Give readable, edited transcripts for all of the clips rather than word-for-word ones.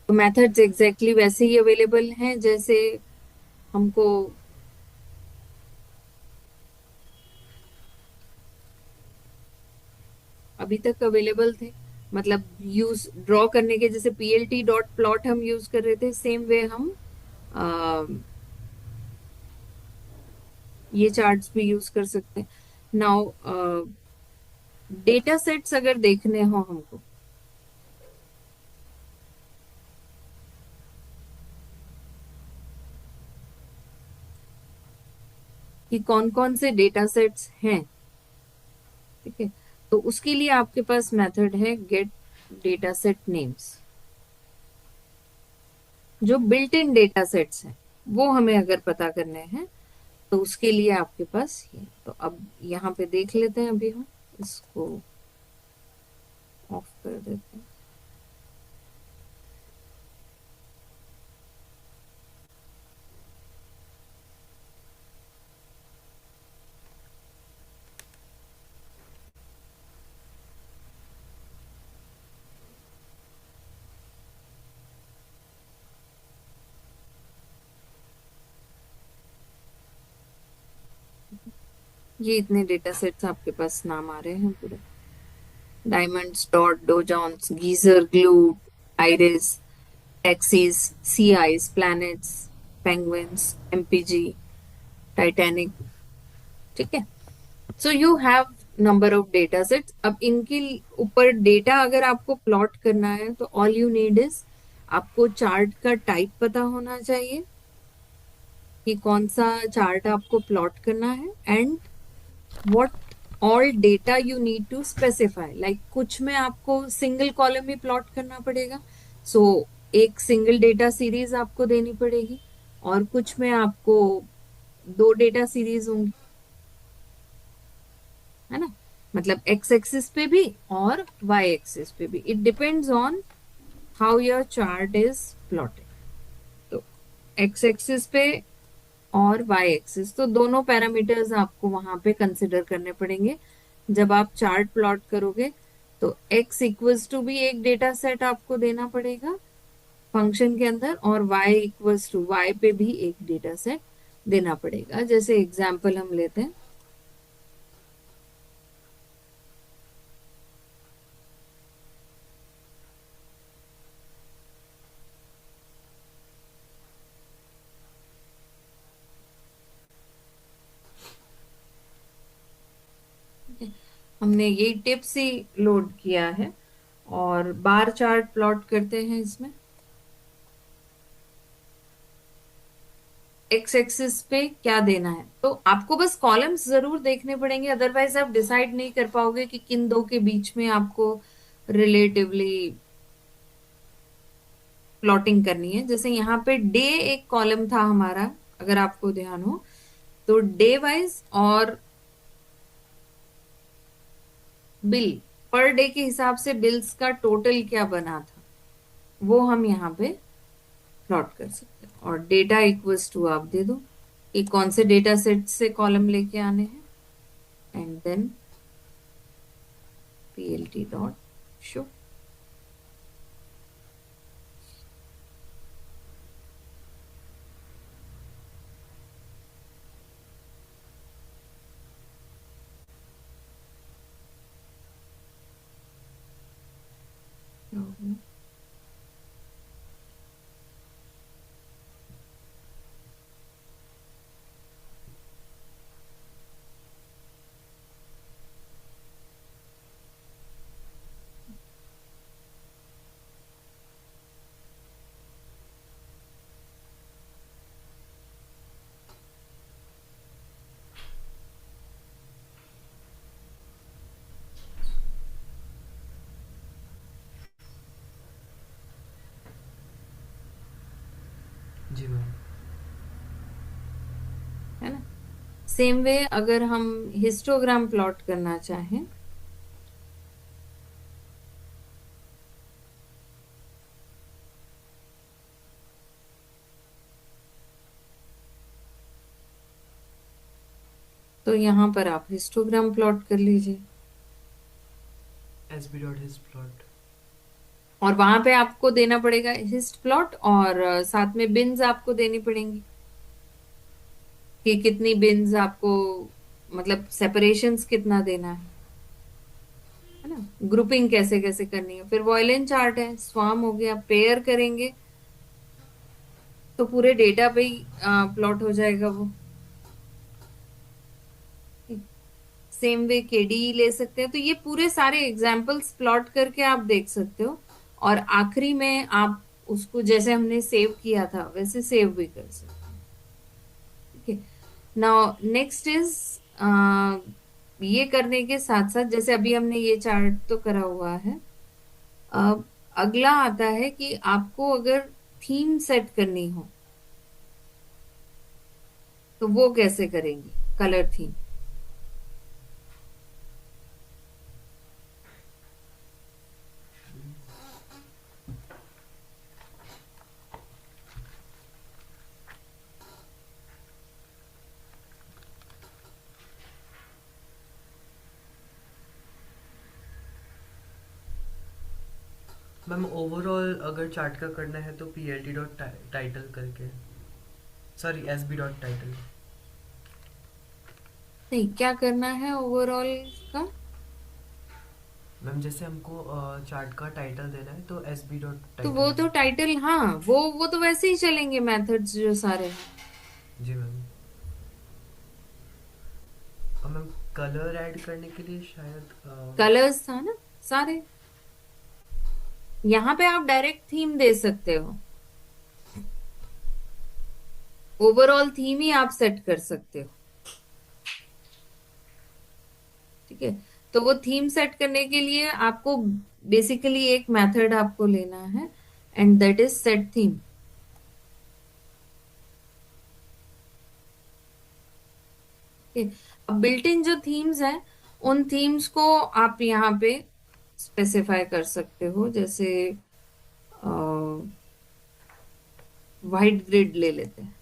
तो methods exactly वैसे ही available हैं जैसे हमको अभी तक अवेलेबल थे। मतलब यूज ड्रॉ करने के, जैसे पीएलटी डॉट प्लॉट हम यूज कर रहे थे, सेम वे हम अ, ये चार्ट्स भी यूज कर सकते हैं। नाउ डेटा सेट्स अगर देखने हो हमको, कि कौन कौन से डेटा सेट्स हैं, ठीक है, तो उसके लिए आपके पास मेथड है गेट डेटा सेट नेम्स। जो बिल्ट इन डेटा सेट्स हैं वो हमें अगर पता करने हैं तो उसके लिए आपके पास ये, तो अब यहाँ पे देख लेते हैं, अभी हम इसको ऑफ कर देते हैं। ये इतने डेटा सेट्स आपके पास नाम आ रहे हैं पूरे। Diamonds, dot, Dow Jones, geyser, glue, iris, taxis, sea ice, planets, penguins, MPG, Titanic, ठीक है। So you have number of data sets. अब इनके ऊपर डेटा अगर आपको प्लॉट करना है तो ऑल यू नीड इज, आपको चार्ट का टाइप पता होना चाहिए कि कौन सा चार्ट आपको प्लॉट करना है, and what all data you need to specify. Like कुछ में आपको सिंगल कॉलम ही प्लॉट करना पड़ेगा, सो एक सिंगल डेटा सीरीज आपको देनी पड़ेगी, और कुछ में आपको दो डेटा सीरीज होंगी, है ना। मतलब एक्स एक्सिस पे भी और वाई एक्सिस पे भी, it depends on how your chart is plotted. तो एक्स एक्सिस पे और वाई एक्सिस, तो दोनों पैरामीटर्स आपको वहां पे कंसिडर करने पड़ेंगे जब आप चार्ट प्लॉट करोगे। तो एक्स इक्वल्स टू भी एक डेटा सेट आपको देना पड़ेगा फंक्शन के अंदर, और वाई इक्वल्स टू वाई पे भी एक डेटा सेट देना पड़ेगा। जैसे एग्जाम्पल हम लेते हैं, हमने ये टिप्स ही लोड किया है और बार चार्ट प्लॉट करते हैं इसमें। एक्स एक्सिस पे क्या देना है, तो आपको बस कॉलम्स जरूर देखने पड़ेंगे, अदरवाइज आप डिसाइड नहीं कर पाओगे कि किन दो के बीच में आपको रिलेटिवली प्लॉटिंग करनी है। जैसे यहाँ पे डे एक कॉलम था हमारा, अगर आपको ध्यान हो, तो डे वाइज और बिल, पर डे के हिसाब से बिल्स का टोटल क्या बना था वो हम यहाँ पे प्लॉट कर सकते हैं। और डेटा इक्वल्स टू आप दे दो कि कौन से डेटा सेट से कॉलम लेके आने हैं, and then plt dot show. जी मैम। है ना। सेम वे अगर हम हिस्टोग्राम प्लॉट करना चाहें, तो यहाँ पर आप हिस्टोग्राम प्लॉट कर लीजिए। S B dot hist plot. और वहां पे आपको देना पड़ेगा हिस्ट प्लॉट, और साथ में बिन्स आपको देनी पड़ेंगी कि कितनी बिन्स आपको, मतलब सेपरेशंस कितना देना है ना, ग्रुपिंग कैसे कैसे करनी है। फिर वॉयलेन चार्ट है, स्वाम हो गया, पेयर करेंगे तो पूरे डेटा पे ही प्लॉट हो जाएगा वो। सेम वे केडी ले सकते हैं, तो ये पूरे सारे एग्जांपल्स प्लॉट करके आप देख सकते हो। और आखिरी में आप उसको जैसे हमने सेव किया था वैसे सेव भी कर सकते हैं। ठीक है। नाउ नेक्स्ट इज, ये करने के साथ साथ जैसे अभी हमने ये चार्ट तो करा हुआ है, अब अगला आता है कि आपको अगर थीम सेट करनी हो तो वो कैसे करेंगे, कलर थीम। मैम ओवरऑल अगर चार्ट का करना है तो P L T dot title करके, sorry S B dot title. नहीं, क्या करना है ओवरऑल का। मैम जैसे हमको चार्ट का टाइटल देना है तो एस बी डॉट तो टाइटल। वो तो टाइटल, हाँ, वो तो वैसे ही चलेंगे मेथड्स जो सारे हैं। जी मैम। और मैम कलर ऐड करने के लिए शायद कलर्स था ना सारे, यहाँ पे आप डायरेक्ट थीम दे सकते हो, ओवरऑल थीम ही आप सेट कर सकते हो। ठीक है। तो वो थीम सेट करने के लिए आपको बेसिकली एक मेथड आपको लेना है, and that is set theme. अब बिल्ट इन जो थीम्स हैं, उन थीम्स को आप यहाँ पे स्पेसिफाई कर सकते हो। जैसे व्हाइट ग्रिड ले लेते हैं,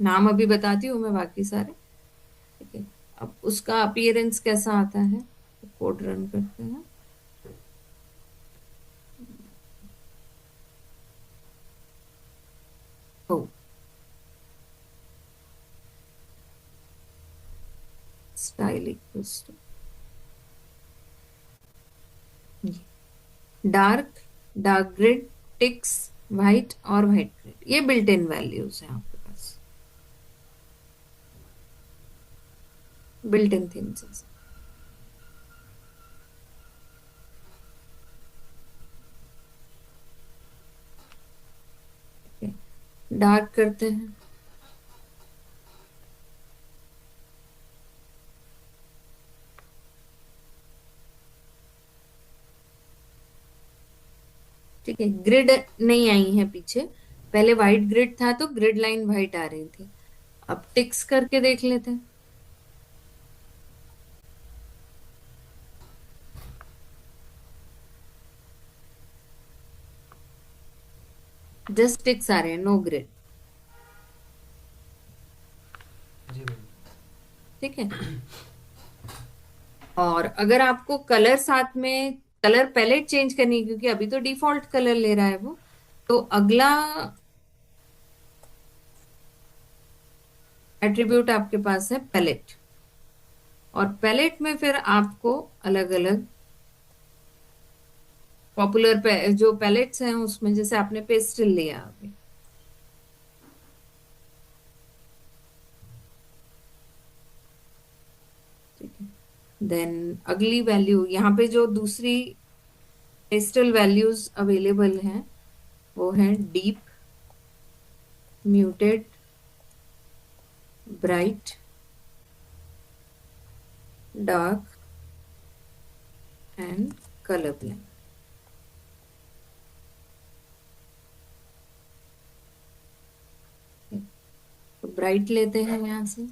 नाम अभी बताती हूँ मैं बाकी सारे। ठीक है। अब उसका अपीयरेंस कैसा आता है, कोड रन करते हैं। हो, style equals to dark, dark grid, ticks, white और व्हाइट ग्रिड, ये बिल्ट इन वैल्यूज हैं आपके पास, बिल्ट इन थीम्स। डार्क करते हैं। ठीक है, ग्रिड नहीं आई है पीछे, पहले व्हाइट ग्रिड था तो ग्रिड लाइन व्हाइट आ रही थी। अब टिक्स करके देख लेते हैं। जस्ट टिक्स आ रहे हैं, नो ग्रिड। जी मैम। ठीक है। और अगर आपको कलर साथ में, कलर पैलेट चेंज करनी है क्योंकि अभी तो डिफॉल्ट कलर ले रहा है वो, तो अगला एट्रीब्यूट आपके पास है पैलेट। और पैलेट में फिर आपको अलग अलग पॉपुलर जो पैलेट्स हैं उसमें, जैसे आपने पेस्टल लिया अभी। ठीक है। देन अगली वैल्यू यहाँ पे जो दूसरी पेस्टल वैल्यूज अवेलेबल हैं वो है deep, muted, bright, dark and colour blank. तो ब्राइट लेते हैं यहाँ से।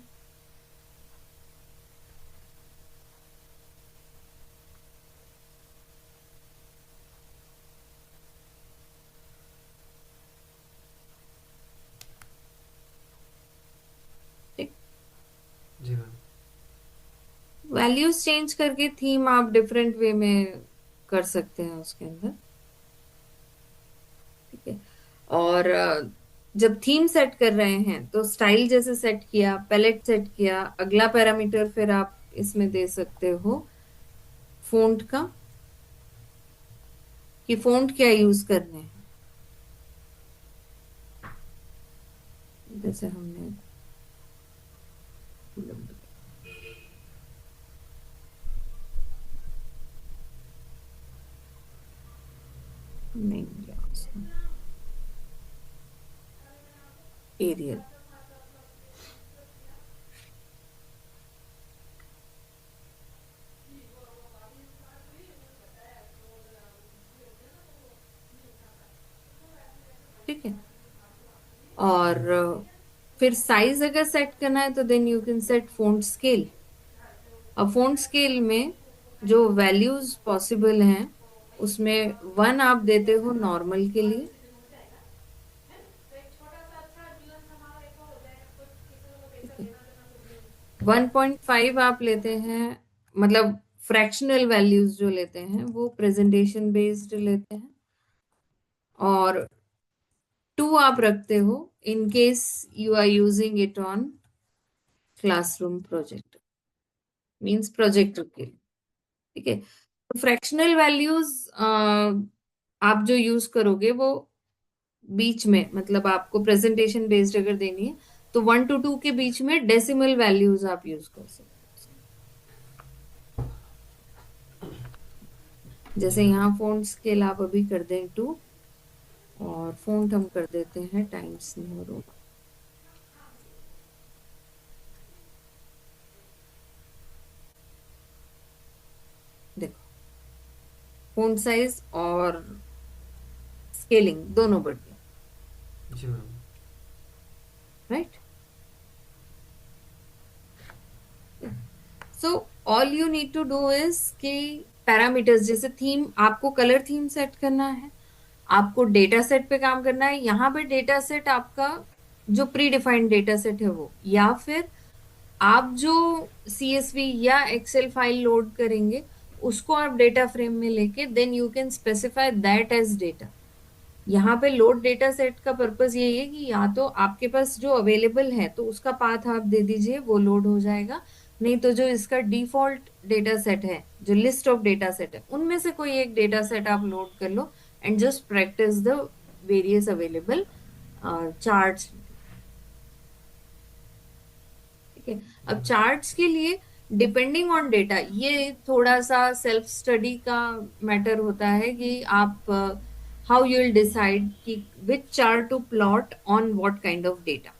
ठीक। जी मैम। वैल्यूज चेंज करके थीम आप डिफरेंट वे में कर सकते हैं उसके अंदर। ठीक है। और जब थीम सेट कर रहे हैं तो स्टाइल जैसे सेट किया, पैलेट सेट किया, अगला पैरामीटर फिर आप इसमें दे सकते हो फ़ॉन्ट का, कि फ़ॉन्ट क्या यूज करने हैं। जैसे हमने नहीं लिया उसको, एरियल। ठीक है। और फिर साइज अगर सेट करना है तो then you can set font scale. अब फ़ॉन्ट स्केल में जो वैल्यूज पॉसिबल हैं उसमें 1 आप देते हो नॉर्मल के लिए, 1.5 आप लेते हैं, मतलब फ्रैक्शनल वैल्यूज जो लेते हैं वो प्रेजेंटेशन बेस्ड लेते हैं, और 2 आप रखते हो in case you are using it on classroom project, means projector के लिए। ठीक है। तो फ्रैक्शनल वैल्यूज आप जो यूज करोगे वो बीच में, मतलब आपको प्रेजेंटेशन बेस्ड अगर देनी है तो 1 to 2 के बीच में डेसिमल वैल्यूज आप यूज कर सकते हो। जी जैसे मैम। यहाँ फ़ॉन्ट स्केल आप अभी कर दें 2, और फ़ॉन्ट हम कर देते हैं टाइम्स न्यू रोमन। देखो, फ़ॉन्ट साइज और स्केलिंग दोनों बढ़ गए। जी ma'am. Right. So all you need to do is कि पैरामीटर्स, जैसे थीम, आपको कलर थीम सेट करना है, आपको डेटा सेट पे काम करना है। यहाँ पे डेटा सेट आपका जो प्री डिफाइंड डेटा सेट है वो, या फिर आप जो CSV या एक्सेल फाइल लोड करेंगे उसको आप डेटा फ्रेम में लेके then you can specify that as data. यहाँ पे लोड डेटा सेट का पर्पस यही है कि या तो आपके पास जो अवेलेबल है तो उसका पाथ आप दे दीजिए, वो लोड हो जाएगा। नहीं तो जो इसका डिफॉल्ट डेटा सेट है, जो लिस्ट ऑफ डेटा सेट है, उनमें से कोई एक डेटा सेट आप लोड कर लो and just practice the various available charts. ठीक है। अब चार्ट्स के लिए डिपेंडिंग ऑन डेटा, ये थोड़ा सा सेल्फ स्टडी का मैटर होता है कि आप हाउ यू विल डिसाइड कि which chart to plot on what kind of data.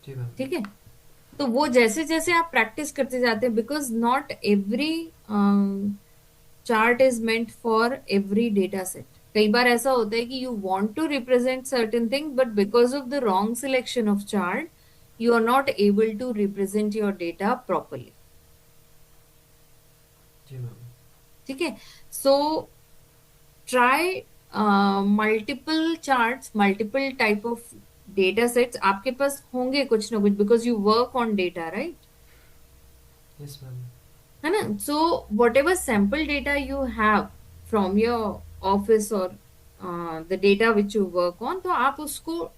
जी मैम। ठीक है। तो वो जैसे जैसे आप प्रैक्टिस करते जाते हैं, because not every chart is meant for every data set. कई बार ऐसा होता है कि you want to represent certain thing but because of the wrong selection of chart you are not able to represent your data properly। जी ma'am. ठीक है। So try multiple charts, multiple type of data sets आपके पास होंगे कुछ ना कुछ, because you work on data, right. Yes ma'am. है ना। So whatever sample data you have from your office और the data which you work on, तो आप उसको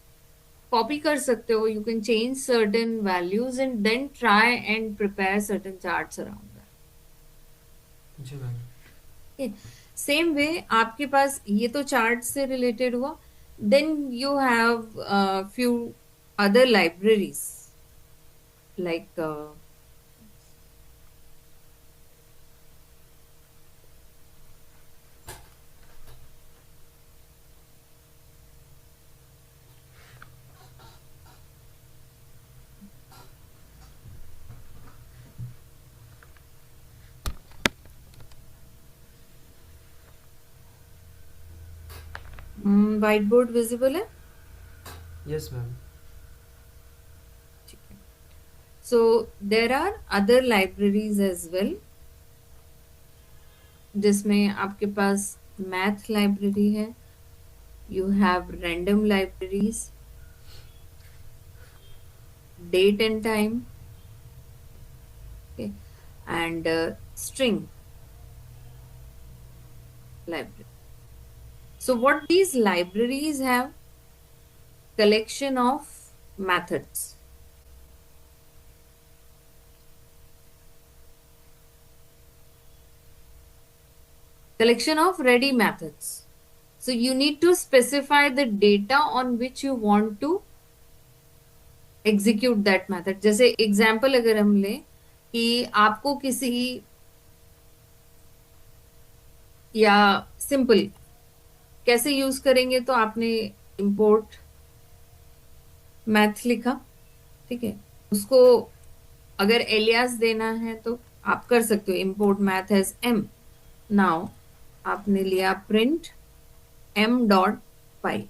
कॉपी कर सकते हो। You can change certain values and then try and prepare certain charts around जी मैम। दैट। सेम वे आपके पास ये तो चार्ट से रिलेटेड हुआ, then you have few other libraries like white board visible है। Yes ma'am. ठीक है। So there are other libraries as well, जिसमें आपके पास मैथ लाइब्रेरी है, you have random libraries, date and time, and string. library. So what these libraries have? Collection of methods. Collection of ready methods. So you need to specify the data on which you want to execute that method. जैसे example अगर हम लें कि आपको किसी, या simple कैसे use करेंगे, तो आपने इंपोर्ट मैथ लिखा, ठीक है, उसको अगर एलियास देना है तो आप कर सकते हो import math as m. Now आपने लिया print m dot pi.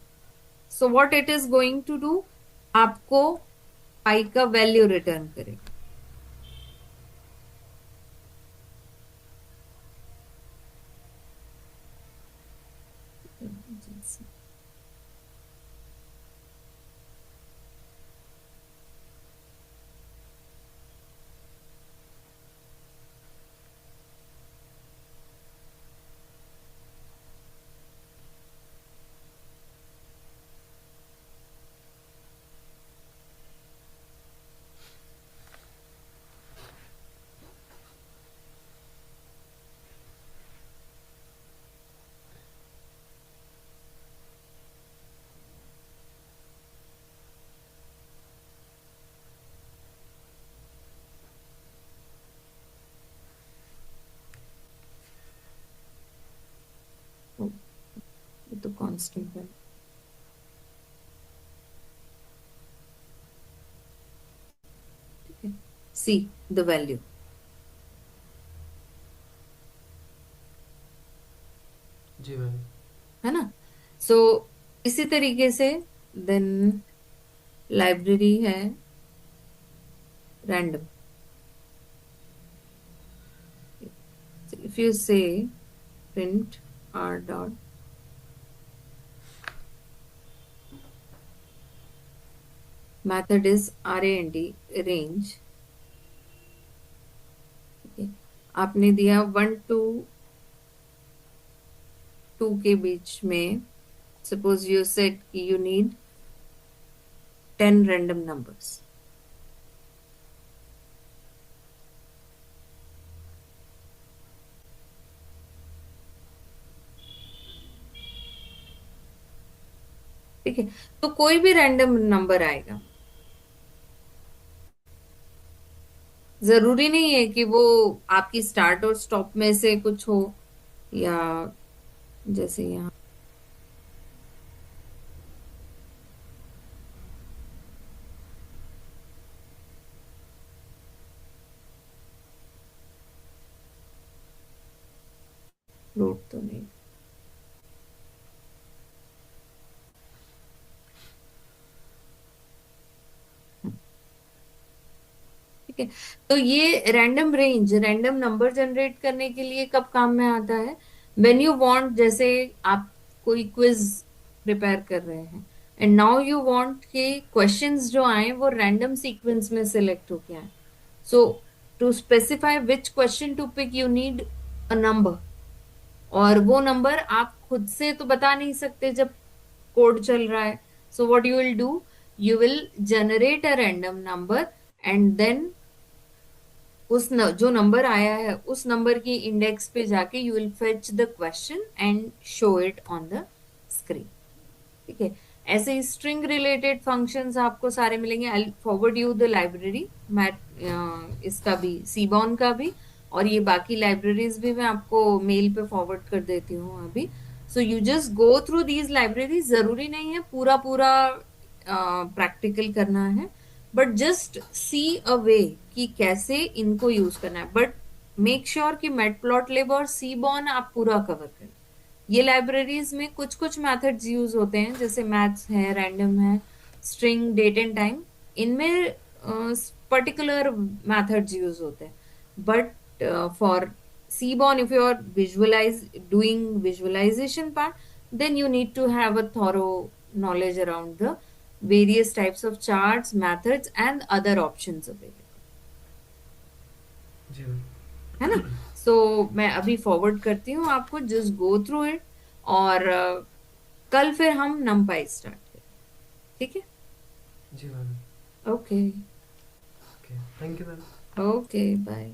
So what it is going to do, आपको पाई का वैल्यू रिटर्न करेगा. ये तो कांस्टेंट है. ठीक है, सी द वैल्यू. जी मैम. है ना. सो इसी तरीके से देन लाइब्रेरी है random. If you say print r dot method is rand range. ठीक है, आपने दिया 1 to 2 के बीच में, suppose you set you need 10 random numbers. ठीक है, तो कोई भी रैंडम नंबर आएगा. जरूरी नहीं है कि वो आपकी स्टार्ट और स्टॉप में से कुछ हो, या जैसे यहाँ लोड तो नहीं. ठीक है, तो ये random range random number generate करने के लिए कब काम में आता है? व्हेन यू वांट, जैसे आप कोई क्विज प्रिपेयर कर रहे हैं एंड नाउ यू वांट कि क्वेश्चंस जो आए वो रैंडम सीक्वेंस में सिलेक्ट होके आए. So to specify which question to pick you need a number, और वो नंबर आप खुद से तो बता नहीं सकते जब कोड चल रहा है. So what you will do, you will generate a random number and then जो नंबर आया है उस नंबर की इंडेक्स पे जाके you will fetch the question and show it on the screen. ठीक है, ऐसे ही स्ट्रिंग रिलेटेड फंक्शंस आपको सारे मिलेंगे. I forward you the library mat, इसका भी सीबॉन का भी, और ये बाकी लाइब्रेरीज भी मैं आपको मेल पे फॉरवर्ड कर देती हूँ अभी. So you just go through these libraries. जरूरी नहीं है पूरा पूरा प्रैक्टिकल करना है, बट जस्ट सी अ वे कि कैसे इनको यूज करना है. बट मेक श्योर कि मैटप्लॉटलिब और सीबॉन आप पूरा कवर करें. ये लाइब्रेरीज में कुछ कुछ मेथड्स यूज होते हैं, जैसे मैथ्स है, रैंडम है, स्ट्रिंग, डेट एंड टाइम, इनमें पर्टिकुलर मेथड्स यूज होते हैं. But for सीबॉन, if you are doing visualization part, then you need to have a thorough knowledge around the various types of charts, methods and other options available. जी ma'am. है ना. सो मैं अभी forward करती हूँ आपको, जस्ट गो थ्रू इट। और कल फिर हम नंपाई स्टार्ट करें, ठीक है? जी ma'am. Okay. Okay, thank you ma'am. Okay bye.